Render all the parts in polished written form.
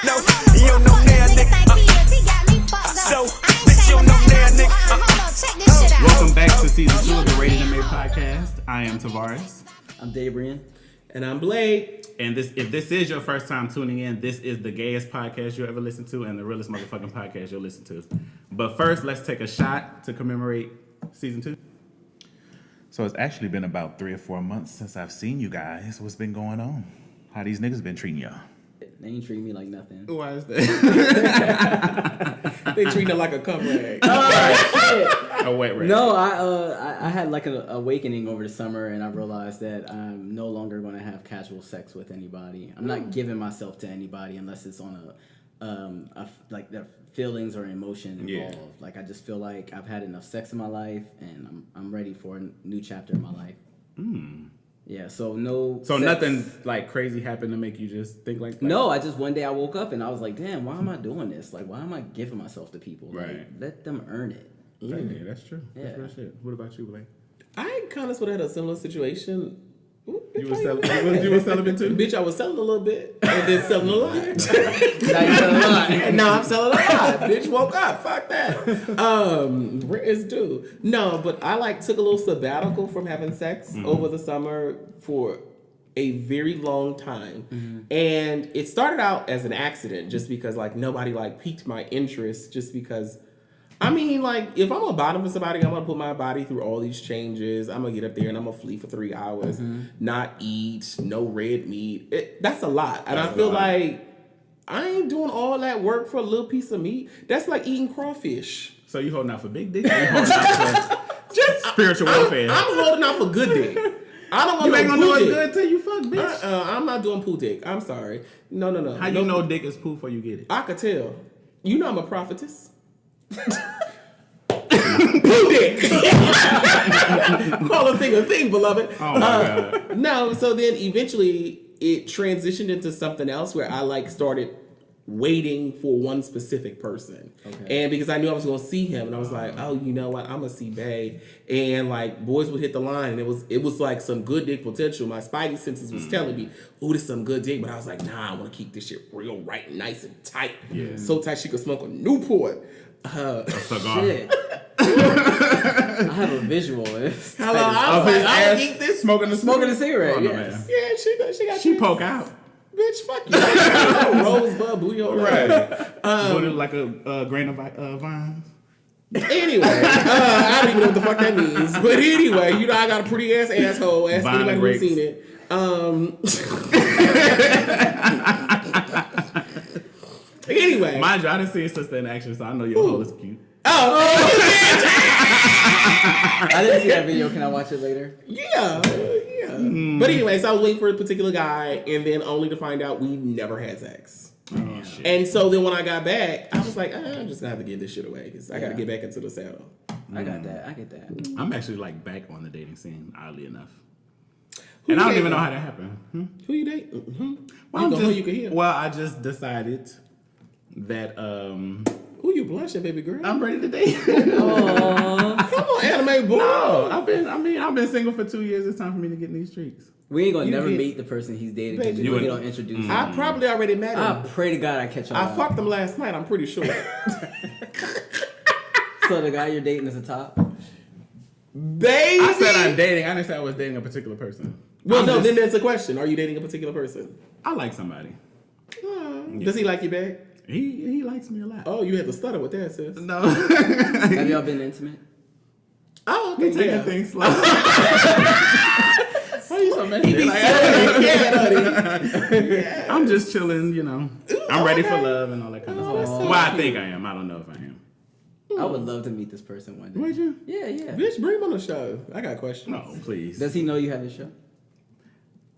No, you don't know now, nigga. So, bitch, you don't know now, nigga. Welcome back to season 2 of the Rated MA Podcast. I am Tavarus. I'm Daebrian. And I'm Blake. And if this is your first time tuning in, this is the gayest podcast you'll ever listen to and the realest motherfucking podcast you'll listen to. But first, let's take a shot to commemorate season 2. So it's actually been about 3 or 4 months since I've seen you guys. What's been going on? How these niggas been treating y'all? They ain't treating me like nothing. Why is that? They treating it like a cum rag. A wet rag. No, I had like an awakening over the summer, and I realized that I'm no longer going to have casual sex with anybody. I'm not giving myself to anybody unless it's on like the feelings or emotion involved. Yeah. Like I just feel like I've had enough sex in my life, and I'm ready for a new chapter in my life. Yeah, so no. So sex. Nothing like crazy happened to make you just think like that? No, I just one day I woke up and I was like, damn, why am I doing this? Like, why am I giving myself to people? Right. Like, let them earn it. Yeah, that's true. Yeah. That's real shit. What about you, Blake? I kind of sort of had a similar situation. You were celibate too? Bitch, I was selling a little bit and then selling a lot. Now you're selling a lot. And now I'm selling a lot. Bitch, woke up. Fuck that. Where is due? No, but I took a little sabbatical from having sex over the summer for a very long time. And it started out as an accident just because nobody piqued my interest just because I mean, if I'm a bottom for somebody, I'm going to put my body through all these changes. I'm going to get up there and I'm going to flee for 3 hours, not eat, no red meat. That's a lot. And I feel like I ain't doing all that work for a little piece of meat. That's like eating crawfish. So you holding out for big dick? Or you holding out for just spiritual warfare? I'm holding out for good dick. I don't want you ain't no gonna know poo it's dick. good till you fuck, bitch. I'm not doing poo dick. I'm sorry. No. How you know dick is poo before you get it? I could tell. You know I'm a prophetess. Poo dick. Call a thing, beloved. Oh my God. No, so then eventually it transitioned into something else where I started waiting for one specific person. Okay. And because I knew I was going to see him and I was like, oh, you know what? I'm going to see Bae. And boys would hit the line and it was like some good dick potential. My spidey senses was telling me, oh, this is some good dick. But I was like, nah, I want to keep this shit real right, nice and tight. Yeah. So tight she could smoke a Newport. A cigar. Shit. I have a visual. Hello, I was eat this smoking a cigarette. Oh, Yes. Yeah, she got. She poke out. Bitch, fuck you. Rosebud, booyah. Right. Would it like a grain of vines? Anyway, I don't even know what the fuck that means. But anyway, I got a pretty ass asshole. Ask Vine anybody who's seen it. Anyway. Mind you, I didn't see your sister in action, so I know your hole is cute. Oh, I didn't see that video. Can I watch it later? Yeah. But anyway, so I was waiting for a particular guy, and then only to find out we never had sex. Oh, shit. And so then when I got back, I was like, I'm just gonna have to give this shit away because I gotta get back into the saddle. I got that. I get that. I'm actually back on the dating scene, oddly enough. And I don't even know how that happened. Who you dating? Well, I just decided that who you blushing, baby girl? I'm ready to date. Come on, anime boy. No, I've been single for 2 years. It's time for me to get in these streets. We ain't gonna never meet the person he's dating. Baby, You don't introduce him. I probably already met him. I pray to God I catch on. I fucked him last night. I'm pretty sure. So the guy you're dating is a top? Baby, I said I'm dating. I didn't say I was dating a particular person. Well, then that's a question. Are you dating a particular person? I like somebody. Does he like you back? He likes me a lot. Oh, you had to stutter with that, sis. No. Have y'all been intimate? Oh, okay. We taking things slow. Why are you so mad? I'm just chilling, I'm ready for love and all that kind of stuff. So well, I think I am. I don't know if I am. I would love to meet this person one day. Would you? Yeah. Bitch, bring him on the show. I got questions. No, please. Does he know you have this show?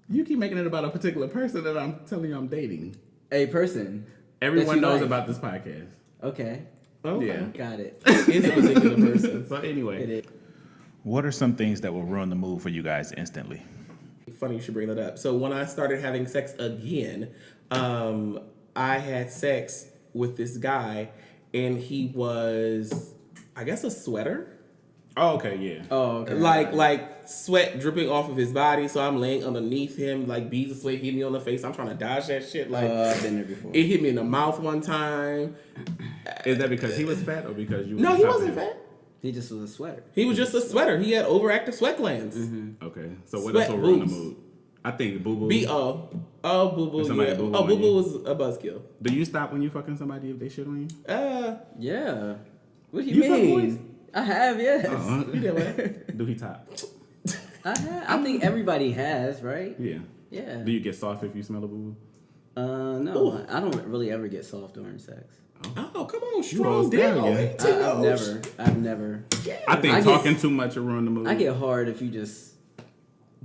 You keep making it about a particular person that I'm telling you I'm dating. A person. Everyone knows about this podcast. Okay. Yeah. Got it. It's a particular person. So anyway. It is. What are some things that will ruin the mood for you guys instantly? Funny you should bring that up. So when I started having sex again, I had sex with this guy, and he was, I guess, a sweater. Oh, okay, yeah. Oh, okay. Like sweat dripping off of his body, so I'm laying underneath him, like beads of sweat hitting me on the face. I'm trying to dodge that shit. Like I've been there before. it hit me in the mouth one time. Is that because he was fat or because you? No, he wasn't fat. He just was a sweater. He was just a sweater. He had overactive sweat glands. Okay, so what Sweat else will ruin the boobs. mood? I think boo boo. B-O. Oh, boo-boo. Somebody Yeah. boo-boo Oh, on boo-boo you. was a buzzkill. Do you stop when you fucking somebody if they shit on you? Yeah. What do You you fuck mean? boys? I have, yes. You know what? Do he top? I have. I think everybody has, right? Yeah. Yeah. Do you get soft if you smell a boo boo? No. Ooh. I don't really ever get soft during sex. Oh, come on, You strong roast dick. down, Oh, yeah. I've never. I think I get- talking too much will ruin the mood. I get hard if you just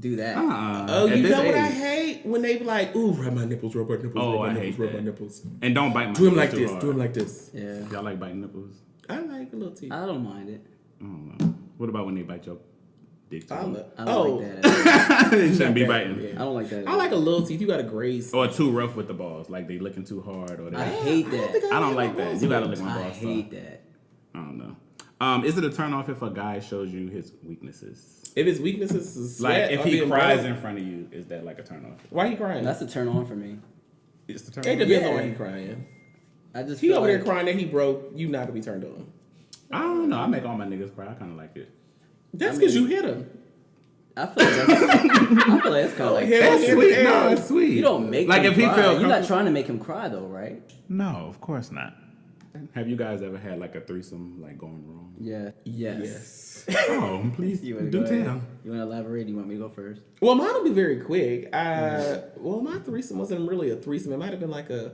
do that. Oh, At you this know what I age. hate? When they be like, ooh, rub my nipples, rub my nipples, Oh, rub I my hate nipples, rub that. my nipples. And don't bite my Do him nipples like too this, hard. do him like this. Yeah. Y'all like biting nipples? I like a little teeth. I don't mind it. I don't know. What about when they bite your dick? I too? love- I don't Oh, like that. They shouldn't be that, biting. yeah. I don't like that. I like a little teeth. You got to graze. Or too rough with the balls, like they licking too hard, or they. I hate that. I don't like that. You gotta lick my I balls. hate that. I don't know. Is it a turn off if a guy shows you his weaknesses? If his weaknesses is Like sweat if or he being cries broke. in front of you, is that like a turn off? Why he crying? That's a turn on for me. It's the turn It off. depends Yeah. on why he crying. I just He feel over there like- crying that he broke. You not gonna be turned on. I don't know. I make all my niggas cry. I kind of like it. That's because you hit him. I feel like that's kind of like Hit him That's in the sweet. air. No, it's sweet. you don't make like him if he cry. feel You're not comfortable- trying to make him cry though, right? No, of course not. Have you guys ever had like a threesome like going wrong? Yeah. Yes. Oh, please You wanna do go ahead? tell. You want to elaborate? You want me to go first? Well, mine will be very quick. Well, my threesome wasn't really a threesome. It might have been like a.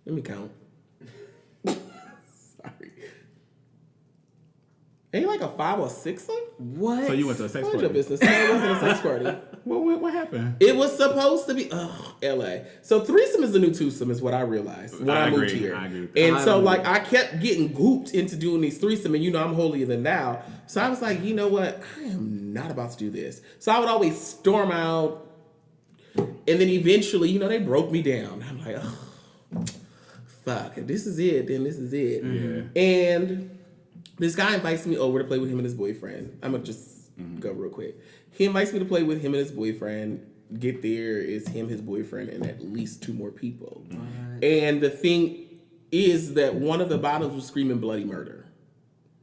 Let me count. Sorry. Ain't like a 5 or 6 some? What? So you went to a sex Mind your party? business. No, it wasn't a sex party. What happened? It was supposed to be. LA. So threesome is the new twosome, is what I realized when I moved agree. here. I agree with that. And so, like, I kept getting gooped into doing these threesome, and I'm holier than thou. So I was like, you know what? I am not about to do this. So I would always storm out, and then eventually, they broke me down. I'm like, oh, fuck. If this is it, then this is it. Yeah. And this guy invites me over to play with him and his boyfriend. I'm gonna just go real quick. He invites me to play with him and his boyfriend. Get there is him, his boyfriend, and at least 2 more people. And the thing is that one of the bottoms was screaming bloody murder.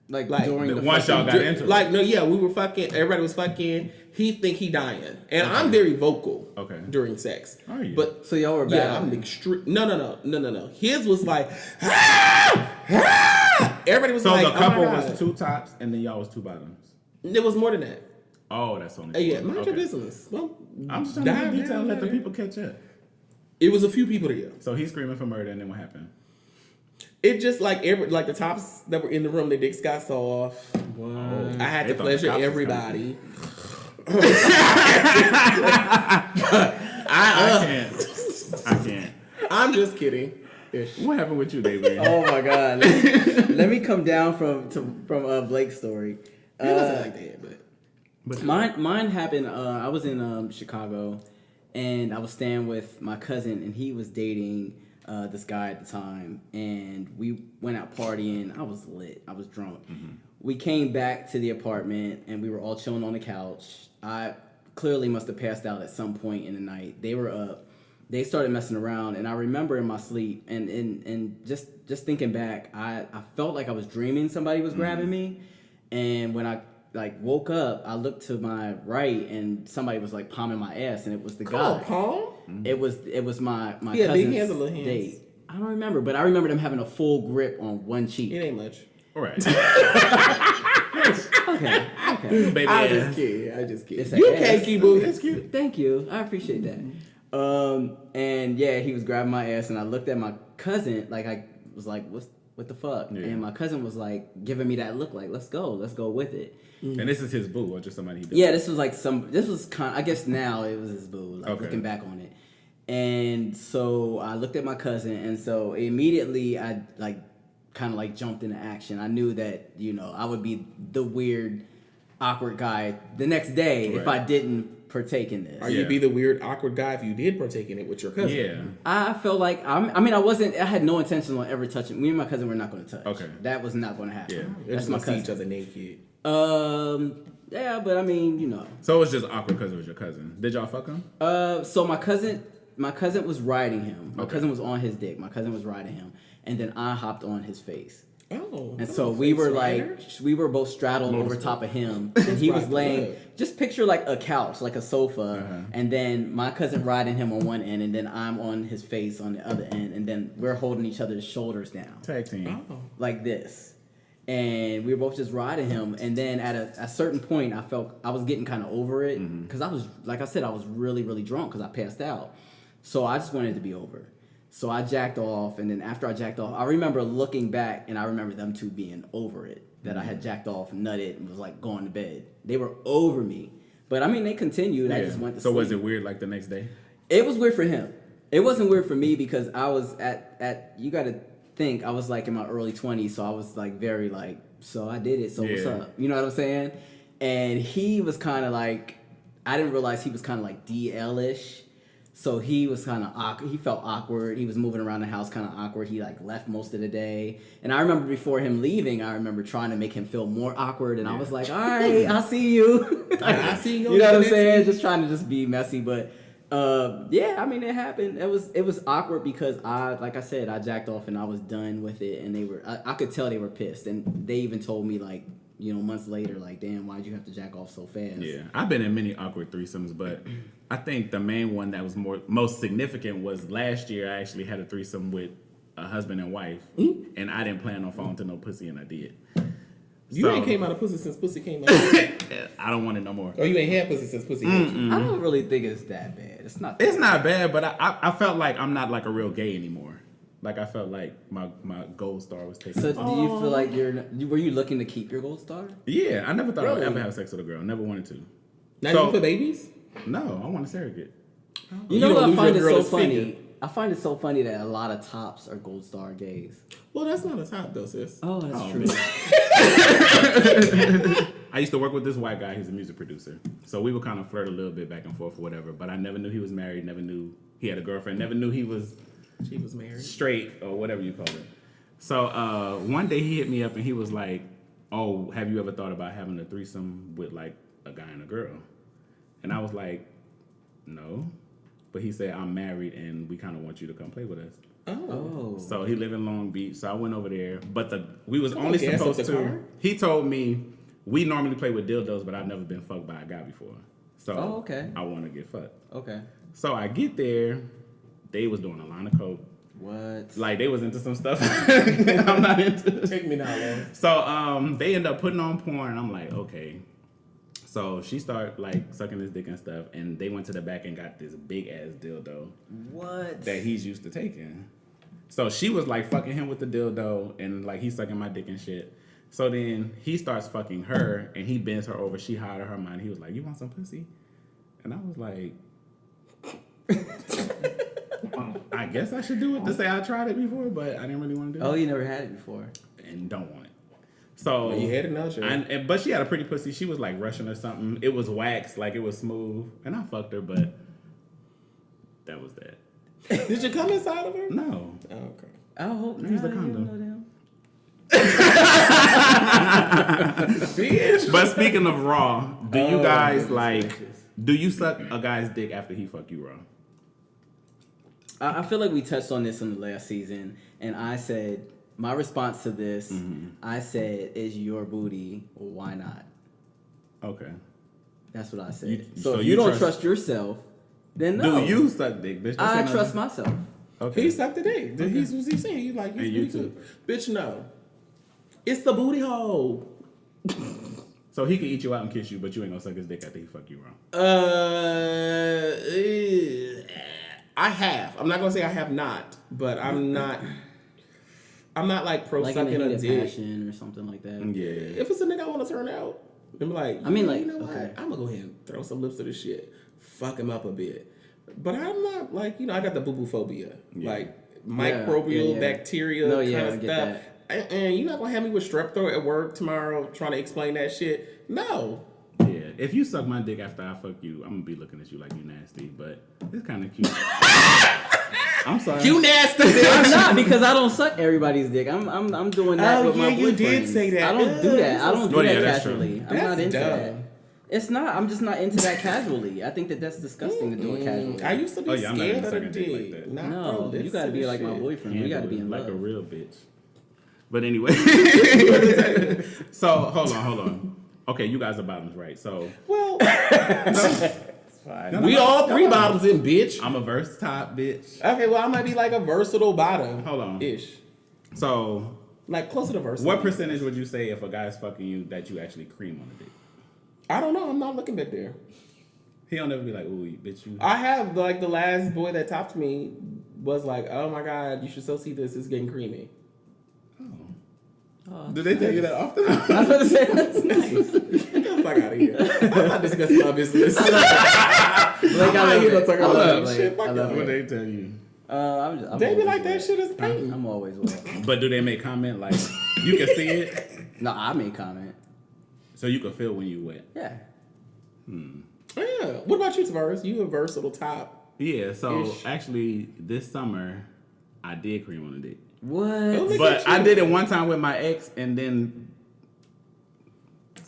like like, during the Once y'all fucking- got into it. Like, no, yeah, we were fucking. Everybody was fucking. He think he dying, and I'm very vocal. Okay. During sex. Are you? But So y'all were yeah, bad. I'm extreme. No. His was like, ah! Ah! Everybody was So like, the couple oh my God. was 2 tops and then y'all was 2 bottoms. There was more than that. Oh, that's only. Yeah, mind your Okay. business. Well, I'm just trying to dive get detail. down Let the there. people catch up. It was a few people there. So he's screaming for murder, and then what happened? It just like the tops that were in the room, the dicks got soft. I had They to thought pleasure the cops was everybody. I can't. I'm just kidding. Ish. What happened with you, Daebrian? Oh my god. Let me come down from Blake's story. It wasn't like that, but Mine happened. I was in Chicago, and I was staying with my cousin, and he was dating this guy at the time, and we went out partying. I was lit. I was drunk. We came back to the apartment, and we were all chilling on the couch. I clearly must have passed out at some point in the night. They were up. They started messing around, and I remember in my sleep, and just thinking back, I felt like I was dreaming somebody was grabbing me, and when I woke up, I looked to my right, and somebody was like palming my ass, and it was the guy. Palm? It was my Yeah, big cousin's hands or little hands? date. I don't remember, but I remember them having a full grip on one cheek. It ain't much. All right. Okay. Baby I ass. just kidding. It's a You ass. can't keep moving. That's cute. Thank you. I appreciate that. And yeah, he was grabbing my ass, and I looked at my cousin, like I was like, what the fuck? Yeah. And my cousin was like giving me that look, like, let's go with it. And this is his boo, or just somebody he did? Yeah, this was I guess now it was his boo, like Okay. looking back on it. And so I looked at my cousin, and so immediately I kind of jumped into action. I knew that, I would be the weird, awkward guy the next day if Right. I didn't partake in this. Or you'd be the weird, awkward guy if you did partake in it with your cousin. Yeah. I felt like I had no intention on ever touching. Me and my cousin were not going to touch. Okay. That was not going to happen. Yeah. They're That's just my gonna see cousin. each other naked. Yeah, but I mean, you know. So it was just awkward because it was your cousin. Did y'all fuck him? So my cousin was riding him. My Okay. cousin was on his dick. My cousin was riding him, and then I hopped on his face. Oh. And so we were we were both straddled over top of him, and he was laying. Just picture like a couch, like a sofa, and then my cousin riding him on one end, and then I'm on his face on the other end, and then we're holding each other's shoulders down, Tag team. like this. And we were both just riding him, and then at a certain point, I felt I was getting kind of over it because I was, like I said, I was really, really drunk because I passed out. So I just wanted it to be over. So I jacked off, and then after I jacked off, I remember looking back, and I remember them two being over it. That I had jacked off, nutted, and was like going to bed. They were over me, but I mean they continued. I just went to sleep. So was it weird like the next day? It was weird for him. It wasn't weird for me because I was at you got to think I was like in my early 20s, so I was like very like, so I did it. So what's up? You know what I'm saying? And he was kind of like, I didn't realize he was kind of like DL-ish. So he was kind of awkward. He felt awkward. He was moving around the house kind of awkward. He like left most of the day. And I remember before him leaving, I remember trying to make him feel more awkward. And I was like, all right, I'll see you. I see you. You know what I'm saying? Just trying to just be messy. But yeah, I mean, it happened. It was awkward because like I said, I jacked off and I was done with it. And they were, I could tell they were pissed. And they even told me like, you know, months later, like, damn, why'd you have to jack off so fast? Yeah, I've been in many awkward threesomes, but I think the main one that was most significant was last year. I actually had a threesome with a husband and wife, and I didn't plan on falling to no pussy, and I did. You ain't came out of pussy since pussy came out. I don't want it no more. Or you ain't had pussy since pussy came out. I don't really think it's that bad. It's not. It's not bad, but I felt like I'm not like a real gay anymore. Like I felt like my gold star was taken. So do you feel like were you looking to keep your gold star? Yeah, I never thought I would Really? ever have sex with a girl. Never wanted to. Not even for babies? No, I want a surrogate. You know don't what I lose find it your so girl's funny? figure. I find it so funny that a lot of tops are gold star gays. Well, that's not a top though, sis. Oh, that's true. I used to work with this white guy. He's a music producer. So we would kind of flirt a little bit back and forth or whatever. But I never knew he was married. Never knew he had a girlfriend. Never knew he was She was married. straight or whatever you call it. So one day he hit me up and he was like, oh, have you ever thought about having a threesome with like a guy and a girl? And I was like, no. But he said, I'm married and we kind of want you to come play with us. Oh. So he lived in Long Beach. So I went over there. But we was Come only on, gas supposed up the to. car. He told me we normally play with dildos, but I've never been fucked by a guy before. So Oh, okay. I want to get fucked. Okay. So I get there. They was doing a line of coke. What? Like they was into some stuff I'm not into. Take me not long. So they end up putting on porn. I'm like, okay. So she started like sucking his dick and stuff, and they went to the back and got this big ass dildo What? that he's used to taking. So she was like fucking him with the dildo, and like he's sucking my dick and shit. So then he starts fucking her, and he bends her over. She high out of her mind. He was like, "You want some pussy?" And I was like, I guess I should do it to say I tried it before, but I didn't really want to do it. Oh, you never had it before. And don't want it. So You had it now, sure. but she had a pretty pussy. She was like Russian or something. It was waxed, like it was smooth. And I fucked her, but that was that. Did you come inside of her? No. Oh, okay. I hope Use the not. condom. Bitch. But speaking of raw, do you guys like? gracious. Do you suck a guy's dick after he fuck you raw? I feel like we touched on this in the last season, and I said my response to this. I said, "Is your booty? Well, why not?" Okay. That's what I said. You- so so if you you don't trust- trust yourself, then no. Do you suck dick, bitch? I That's trust another- myself. Okay. He sucked the dick. He's what he's saying. He's like, And you you too. Bitch, no. It's the booty hole. So he can eat you out and kiss you, but you ain't gonna suck his dick after he fuck you raw. I have. I'm not gonna say I have not, but I'm not like pro Like in sucking the a heat of dick. passion or something like that. Yeah. If it's a nigga I want to turn out, I'm like, I mean, like, you know what? okay. I'm gonna go ahead and throw some lips to this shit, fuck him up a bit. But I'm not like, I got the boo-boo phobia, like microbial yeah. bacteria No, kind yeah, of I get stuff. that. And you're not gonna have me with strep throat at work tomorrow trying to explain that shit. No. Yeah. If you suck my dick after I fuck you, I'm gonna be looking at you like you nasty, but it's kind of cute. I'm sorry. You nasty I'm bitch. not, because I don't suck everybody's dick. I'm doing that Oh, with my yeah, you boyfriend. did say that. I don't do that. I don't do Well, yeah, that that's true. casually. I'm That's not into dumb. that. It's not. I'm just not into that casually. I think that's disgusting to do it casually. I used to be Oh, yeah, I'm not scared even of the sucking dick like dick. that. Nah, No, bro, you listen gotta be to like my shit. boyfriend. We gotta be in like love. a real bitch. But anyway, so hold on. Okay, you guys are bottoms, right? So Well, no, we all three bottoms in, bitch. I'm a verse top bitch. Okay, well, I might be like a versatile bottom. Hold on. Ish. So Like closer to versatile. what percentage would you say if a guy's fucking you that you actually cream on the dick? I don't know. I'm not looking back there. He don't ever be like, ooh, bitch, you. I have, like, the last boy that topped me was like, oh my God, you should so see this. It's getting creamy. Do they tell you that often? I was about to say that's nice. Get the fuck out of here. I'm not discussing my business. Like, I love You it. don't talk I about love that it. shit. I Fuck love it. What it. they tell you? I'm They be always like, that wet. shit is pain. I'm always wet. But do they make comment like you can see it, No, I made comment. so you can feel when you wet? Yeah. Yeah. What about you, Tavarus? You a versatile top. Yeah. So Ish. actually, this summer I did cream on the dick, What? Look but at you. I did it one time with my ex, and then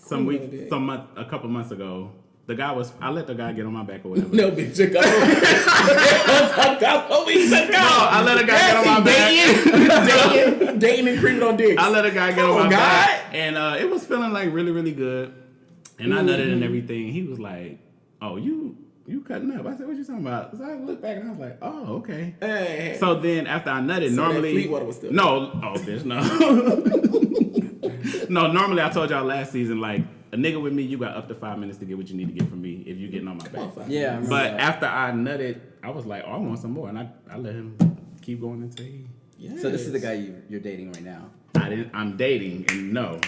Cream on the dick. a couple months ago, I let the guy get on my back or whatever. No, bitch, you go. A couple weeks ago. I let a guy get on my back. Dating and creaming on dicks. I let a guy get on Oh, my God. back, and it was feeling like really, really good. And I nutted and everything. He was like, "Oh, you cutting up?" I said, "What you talking about?" So I looked back and I was like, "Oh, okay." Hey. So then after I nutted, So that normally Fleetwater was still- no, oh bitch, no, no. Normally I told y'all last season, like a nigga with me, you got up to 5 minutes to get what you need to get from me if you getting on my back. Yeah. I remember But that. after I nutted, I was like, "Oh, I want some more," and I let him keep going until he. Yes. So this is the guy you're dating right now. I'm dating, and no,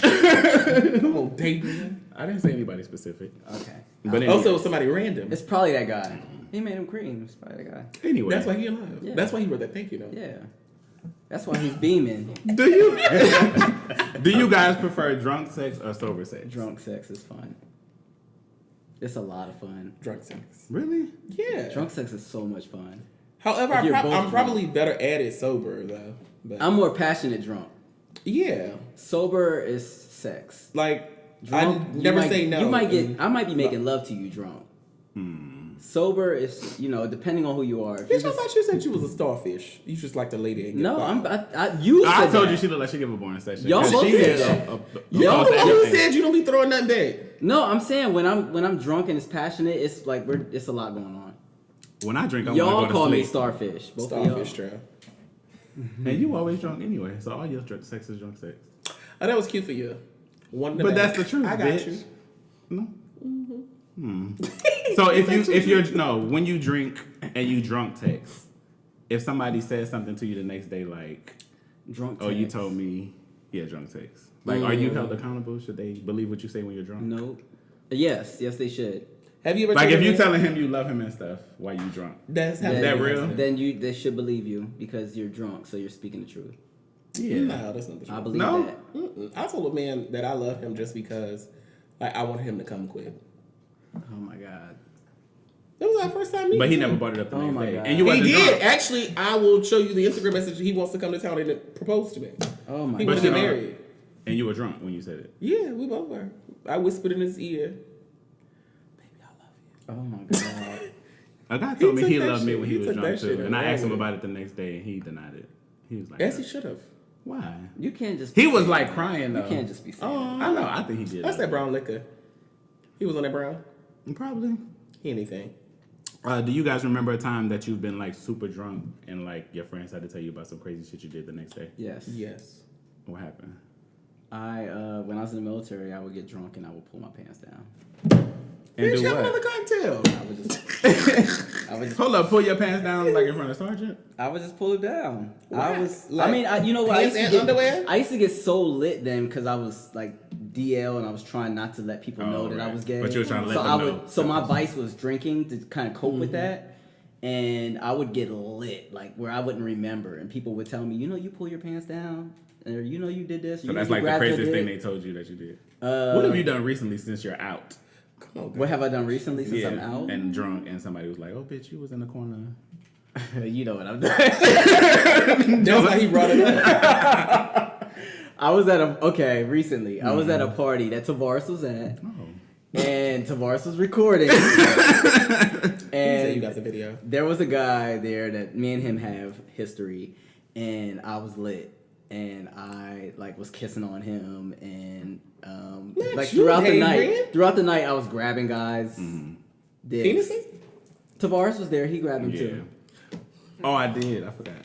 Come on, Daebrian. I didn't say anybody specific. Okay. But Also, anyway, somebody random. It's probably that guy. He made him cream. It's probably that guy. anyway, That's why he alive. Yeah. That's why he wrote that thank you note. Yeah. That's why he's beaming. do you guys prefer drunk sex or sober sex? Drunk sex is fun. It's a lot of fun. Drunk sex. Really? Yeah. Drunk sex is so much fun. However, If you're both I'm drunk. probably better at it sober though. But I'm more passionate drunk. yeah, Sober is sex. like Drunk, I never you might- say no. You might get. I might be making love to you drunk. Sober is, depending on who you are. If you're Bitch, I just- thought you said you was a starfish. You just like the lady. And get no, bopped. you said I told that. you she looked like she give a born session. Y'all both She said is that. Yo, opposed to who everything. said you don't be throwing nothing back? No, I'm saying when I'm drunk and it's passionate, it's like it's a lot going on. When I drink, I Y'all want to go call to me sleep. starfish. Both Starfish of y'all. trail. And you always drunk anyway, so all your drunk sex is drunk sex. Oh, that was cute for you. One in the But back. that's the truth, I got bitch. you. No. So when you drink and you drunk text, if somebody says something to you the next day, like, Drunk. "Oh, you text. told me," yeah, drunk text. Like, are you held accountable? Should they believe what you say when you're drunk? No. Yes, they should. Have you ever Like, if taken you a- telling him you love him and stuff while you drunk, That's how Then- that real? Then they should believe you because you're drunk, so you're speaking the truth. yeah. No, that's not the truth. I believe No? that. Mm-mm. I told a man that I love him just because, like, I wanted him to come quick. Oh my god. That was our first time meeting. But he too. never brought it up the Oh next my day, God. and you He wasn't did. drunk. Actually, I will show you the Instagram message. He wants to come to town and propose to me. Oh my He god. want to get married. And you were drunk when you said it. Yeah, we both were. I whispered in his ear, "Baby, I love you." Oh my god. A guy told me took he that loved me shit- when he he was took drunk that shit too, and and I ran asked him with it. about it the next day, and he denied it. He was like, Yes, he should have. "Why?" You can't just. He was like crying though. You can't just be saying. I know. I think he did. That's that brown liquor. He was on that brown. Probably. Anything. Do you guys remember a time that you've been like super drunk and like your friends had to tell you about some crazy shit you did the next day? Yes. Yes. What happened? When I was in the military, I would get drunk and I would pull my pants down. And Bitch, do have what? another cocktail. I would just. I would just. Hold up, pull your pants down like in front of sergeant. I would just pull it down. Why? I was. Like, you know what? I pants used to and get, underwear? I used to get so lit then because I was like DL and I was trying not to let people know Oh, that I right. was gay. But you were trying to let so them I know. would. So my vice was drinking to kind of cope with that, and I would get lit like where I wouldn't remember, and people would tell me, you pull your pants down, or you did this. So that's like the craziest thing they told you that you did. What have you done recently since you're out? Come on, What have I done recently since I'm out? and drunk, and somebody was like, "Oh, bitch, you was in the corner." You know what I'm doing. That's why he brought it up. I was at recently. I was at a party that Tavarus was at. And Tavarus was recording. And you got the video. There was a guy there that me and him have history, and I was lit. And I was kissing on him, and throughout the night I was grabbing guys. Penises? Tavares was there. He grabbed him too. Oh, I did. I forgot.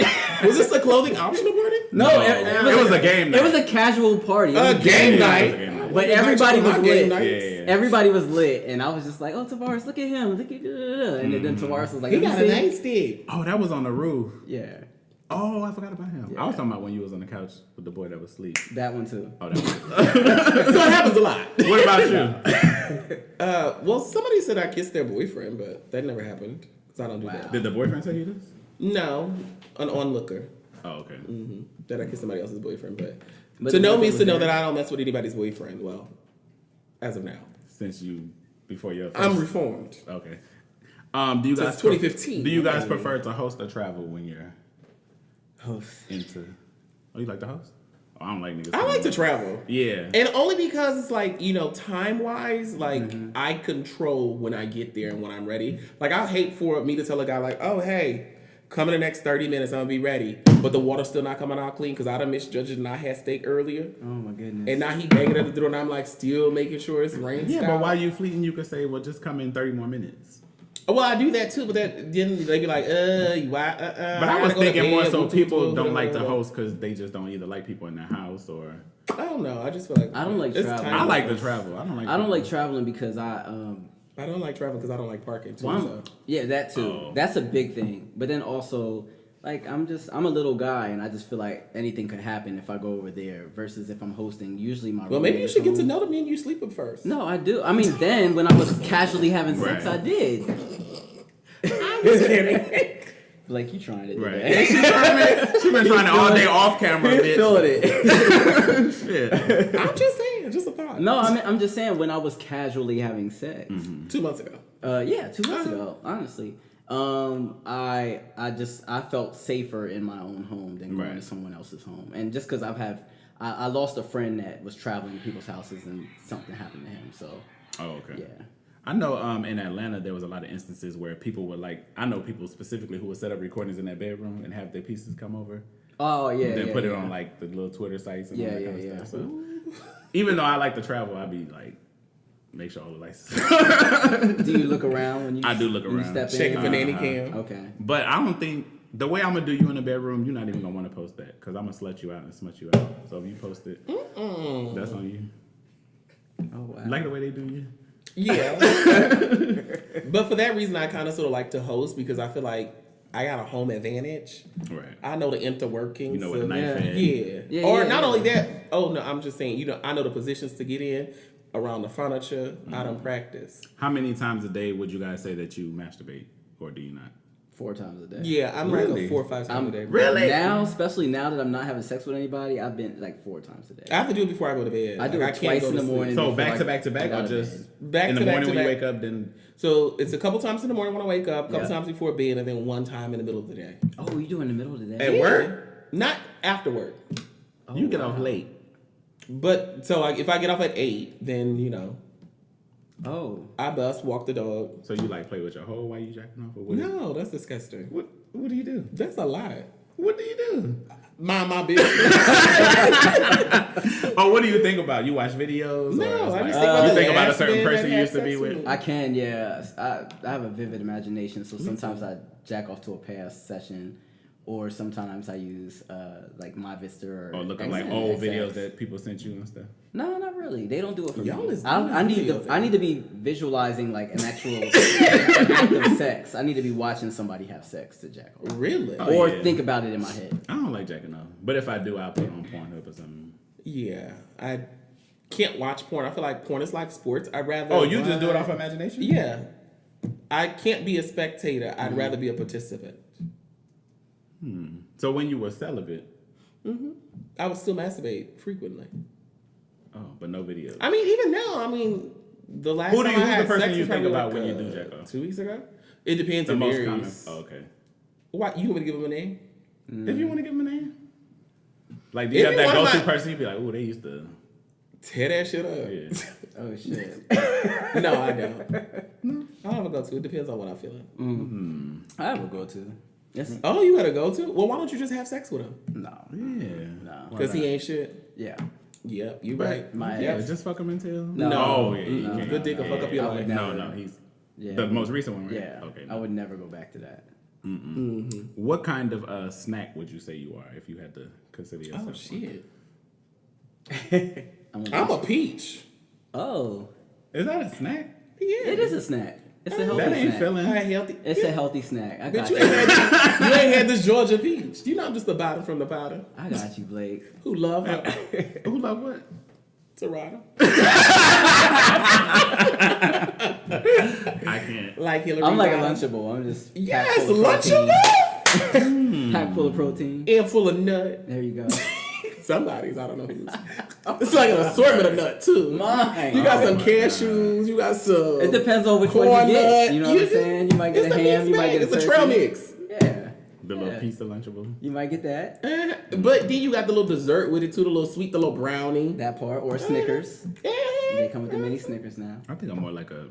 Was this a clothing optional party? No, it was a game night. It was a casual party. A game night. But everybody was lit. Yeah. Everybody was lit, and I was just like, "Oh, Tavares, look at him! Look at and then Tavares was like, he got a nice dick. Oh, that was on the roof. Yeah. Oh, I forgot about him. Yeah. I was talking about when you was on the couch with the boy that was asleep. That one too. Oh, that one. So it happens a lot. What about you? Well, somebody said I kissed their boyfriend, but that never happened because I don't do that. Did the boyfriend tell you this? No, an onlooker. Oh, okay. That I kissed somebody else's boyfriend, but to know means to know that I don't mess with anybody's boyfriend. Well, as of now, before your first... I'm reformed. Okay. Do you guys Since 2015. Do you guys prefer to host or travel when you're Host. into? Oh, you like to host? Oh, I don't like niggas. I like to travel. Yeah. And only because it's like, time wise, I control when I get there and when I'm ready. Like, I hate for me to tell a guy like, oh, hey, come in the next 30 minutes, I'm gonna be ready. But the water's still not coming out clean because I done misjudged it and I had steak earlier. Oh my goodness. And now he banging at the door and I'm like still making sure it's rain. Yeah, but while you fleeting, you could say, well, just come in 30 more minutes. Well, I do that too, but then they be like, why? But I was thinking more so people don't like to host because they just don't either like people in their house or... I don't know. I just feel like I don't like traveling. I like to travel. I don't like traveling because I don't like traveling because I don't like parking too. Well, yeah, that too. Oh. That's a big thing. But then also, I'm a little guy, and I just feel like anything could happen if I go over there. Versus if I'm hosting, usually my. Well, maybe you should get to know me and you sleep with first. No, I do. I mean, then when I was casually having sex, Right. I did. I'm just kidding. Like you trying to do Right. that? She's been trying to all day off camera, bitch. Feeling it. Shit. I'm just saying, just a thought. No, I'm just saying when I was casually having sex. 2 months ago. 2 months ago, honestly. I felt safer in my own home than going to someone else's home. And just because I lost a friend that was traveling to people's houses and something happened to him. So. Oh, okay. Yeah. I know in Atlanta there was a lot of instances where people would I know people specifically who would set up recordings in their bedroom and have their pieces come over. Oh yeah. And then put it on on the little Twitter sites and all that kind of stuff. So even though I like to travel, I'd be like, make sure all the lights. Do you look around when you? I do look when you around. step Checking in? for nanny cam. Okay. But I don't think the way I'm gonna do you in the bedroom, you're not even gonna want to post that because I'm gonna slut you out and smut you out. So if you post it, that's on you. Oh wow. Like the way they do you. Yeah. But for that reason, I kind of sort of like to host because I feel like I got a home advantage. Right. I know the interworkings. You know what a knife is. Yeah. Yeah, Or yeah, not yeah. only that. Oh no, I'm just saying. I know the positions to get in around the furniture. I don't practice. How many times a day would you guys say that you masturbate, or do you not? 4 times a day. Yeah, I'm Really? like 4 or 5 times a day. Really? Now, especially now that I'm not having sex with anybody, I've been 4 times a day. I have to do it before I go to bed. I do Like, it can't twice go in to the sleep. morning. So before back I- to back to I back, go or to just bed. Back in to the back morning to when you back. wake up? Then So it's a couple times in the morning when I wake up, a couple Yeah. times before bed, and then one time in the middle of the day. Oh, you do in the middle of the day? At work? Not after work. You get off late. But so if I get off at 8, then Oh. I bust, walk the dog. So you play with your hoe while you jacking off, or what? No, that's disgusting. What do you do? That's a lie. What do you do? Mind my business. Oh, what do you think about? You watch videos? No, or it's I like- just think about you the think about a last certain man person that you had used to be sex with. with me. I can, yeah. I have a vivid imagination, so sometimes I jack off to a past session, or sometimes I use My Vista or Looking X- old XX. videos that people sent you and stuff. No, not really. They don't do it for Y'all me. is I doing need videos, I need to be visualizing an actual act of sex. I need to be watching somebody have sex to jack off, Really? Oh, or yeah. think about it in my head. I don't like jacking off, but if I do, I'll put it on Pornhub or something. Yeah. I can't watch porn. I feel like porn is like sports. I'd rather. Oh, you just do it off imagination? Yeah. I can't be a spectator. I'd rather be a participant. So when you were celibate, I would still masturbate frequently. but no videos. I mean, even now, the last Who's time the I had person sex you was think probably about when you do jack off? 2 weeks ago? It depends. The It most varies. common. Oh, okay. Why you want to give him a name? If you want to give him a name. Like, do you have that go-to person? You'd be like, oh, they used to tear that shit up. Yeah. Oh shit. No, I don't. I don't have a go-to. It depends on what I'm feeling. I have a go-to. Yes. Oh, you got a go-to? Well, why don't you just have sex with him? No. Yeah. No. Because he ain't shit. Yeah. Yep, you right. My Yeah, ex. just fuck him until. No. Oh, yeah. You No. can't. Good dick will fuck up your I would life. never. No, he's Yeah. the most recent one, right? Yeah. Okay. I would never go back to that. What kind of snack would you say you are if you had to consider yourself? Oh, shit. I'm a peach. Oh. Is that a snack? Yeah. It is a snack. It's a healthy That ain't snack. filling. Healthy. It's a healthy snack. I got Bitch, you. you ain't had this Georgia peach. You know I'm just the bottom from the powder. I got you, Blake. Who love her? Who love what? Tarada. I can't. Like Hillary. I'm like a Rodham. Lunchable. I'm just Yes, packed full of protein. Lunchable. Packed full of protein. And full of nut. There you go. Somebody's, I don't know who's. It's like an assortment of nut too. Mine. You got some my cashews. You got some. It depends on which one corn you get. nut. You know what I'm saying? You might get it's a the ham. mix You might bag. get a It's a turkey. trail mix. Yeah. The little piece of Lunchable. You might get that. But then you got the little dessert with it too. The little sweet, the little brownie. That part. Or Snickers. Yeah. They come with the mini Snickers now. I think I'm more like a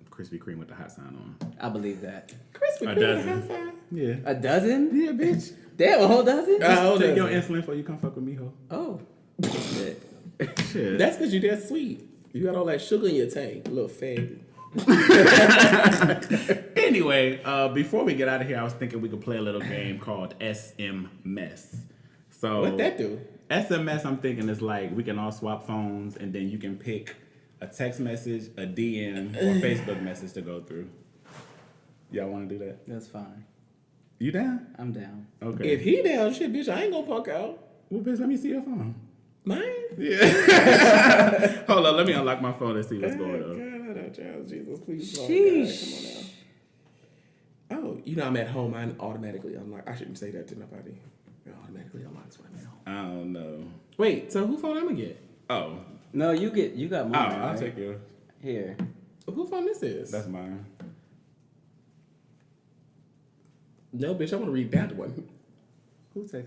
Krispy Kreme with the hot sign on. I believe that. Krispy A Kreme. dozen. Yeah. A dozen? Yeah, bitch. Damn, a whole dozen? Take your insulin before you come fuck with me, ho. Oh. Shit. Shit. That's because you're that sweet. You got all that sugar in your tank, little faggot. Anyway, before we get out of here, I was thinking we could play a little game called SMS. So What that do? SMS, I'm thinking is like we can all swap phones, and then you can pick a text message, a DM, or a Facebook message to go through. Y'all want to do that? That's fine. You down? I'm down. Okay. If he down, shit, bitch, I ain't gonna punk out. Well, bitch, let me see your phone. Mine? Yeah. Hold on, let me unlock my phone and see what's going on. God, child, Jesus, please, Lord Sheesh. God, come on now. Oh, you know I'm at home. I automatically unlock. I shouldn't say that to nobody. It automatically unlocks when I'm at home. I don't know. Wait, so who phone I'm gonna get? Oh. No, you got mine. I'll right? take yours. Here. Who phone this is? That's mine. No, bitch, I want to read that one. Who texted?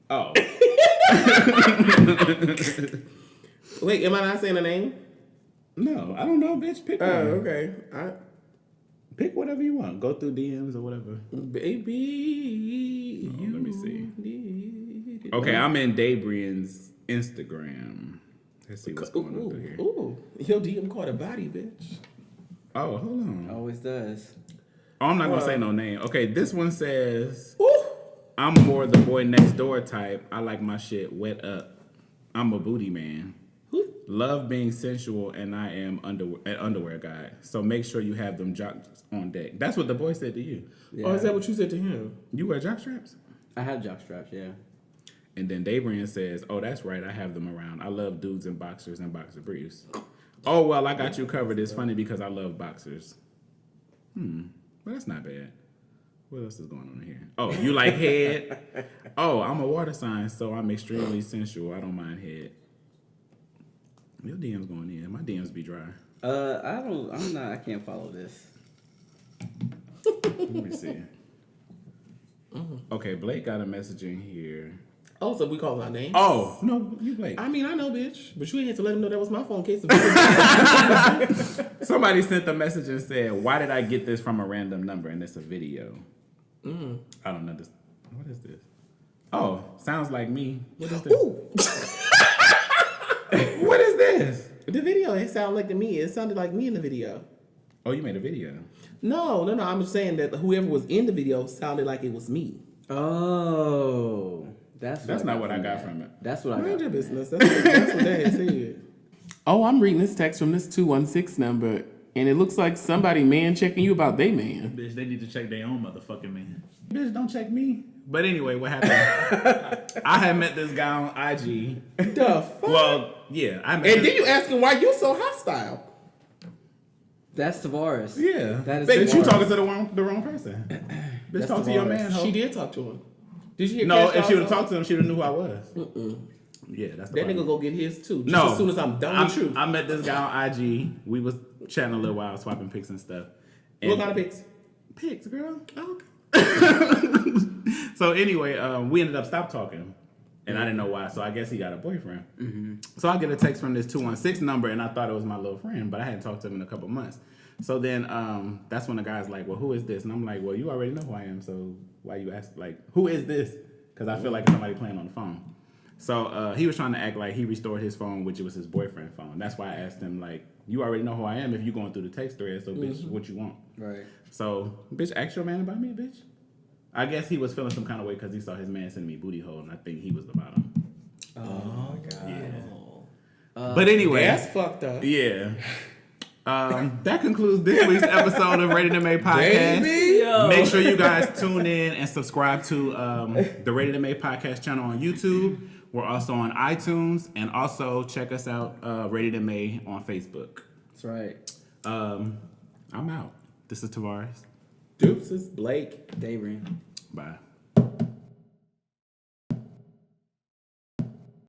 Oh. Wait, am I not saying a name? No, I don't know, bitch. Pick Oh, one. okay. Pick whatever you want. Go through DMs or whatever. Baby, let me see. see. Okay, I'm in Daebrian's Instagram. Let's see what's going on through here. Ooh, your DM caught a body, bitch. Oh, hold on. Always does. Oh, I'm not going to say no name. Okay, this one says, Ooh. I'm more the boy next door type. I like my shit wet up. I'm a booty man. Love being sensual, and I am an underwear guy. So make sure you have them jocks on deck. That's what the boy said to you. Yeah. Oh, is that what you said to him? You wear jock straps? I have jock straps, yeah. And then Daebrian says, oh, that's right. I have them around. I love dudes in boxers and boxer briefs. Oh, well, I got you covered. It's funny because I love boxers. Well, that's not bad. What else is going on here? Oh, you like head? Oh, I'm a water sign, so I'm extremely sensual. I don't mind head. Your DM's going in. My DMs be dry. I can't follow this. Let me see. Okay, Blake got a message in here. Oh, so we call our names? Oh, no, you Blake. I mean, I know, bitch, but you ain't had to let him know that was my phone in case of Somebody sent a message and said, why did I get this from a random number? And it's a video. I don't know this. What is this? Oh, sounds like me. What is this? Ooh. What is this? The video, it sounded like to me. It sounded like me in the video. Oh, you made a video. No. I'm just saying that whoever was in the video sounded like it was me. Oh. That's not what I got from it. That's what I got. Mind your from business. That's what that had said. Oh, I'm reading this text from this 216 number, and it looks like somebody man checking you about they man. Bitch, they need to check their own motherfucking man. Bitch, don't check me. But anyway, what happened? I had met this guy on IG. The fuck? Well, yeah. I met And then you asking why you so hostile. That's Tavarus. Yeah. That is Bitch, you Tavarus. talking to the wrong person. Bitch, That's talk to your Tavarus. man, ho. She did talk to him. Did you hear No, Cash if she would Doll's have talked to him, she would have knew who I was. song? Yeah, that's the That problem. nigga go get his too. Just No. as soon as I'm done with you. I met this guy on IG. We was chatting a little while, swapping pics and stuff. And What kind of pics? pics, girl? Oh, okay. So anyway, we ended up stop talking. And I didn't know why, so I guess he got a boyfriend. Mm-hmm. So I get a text from this 216 number, and I thought it was my little friend, but I hadn't talked to him in a couple months. So then that's when the guy's like, well, who is this? And I'm like, well, you already know who I am, so why you ask, like, who is this? Because I feel like somebody playing on the phone. So he was trying to act like he restored his phone, which was his boyfriend's phone. That's why I asked him, like, you already know who I am if you going through the text thread, so bitch, what you want? Right. So, bitch, ask your man about me, bitch. I guess he was feeling some kind of way because he saw his man send me booty hole, and I think he was the bottom. Oh my god. Yeah. But anyway, that's fucked up. Yeah. That concludes this week's episode of Rated MA Podcast. Make sure you guys tune in and subscribe to the Rated MA Podcast channel on YouTube. We're also on iTunes, and also check us out, Rated MA on Facebook. That's right. I'm out. This is Tavarus. Dupes is Blake. Daebrian. Bye.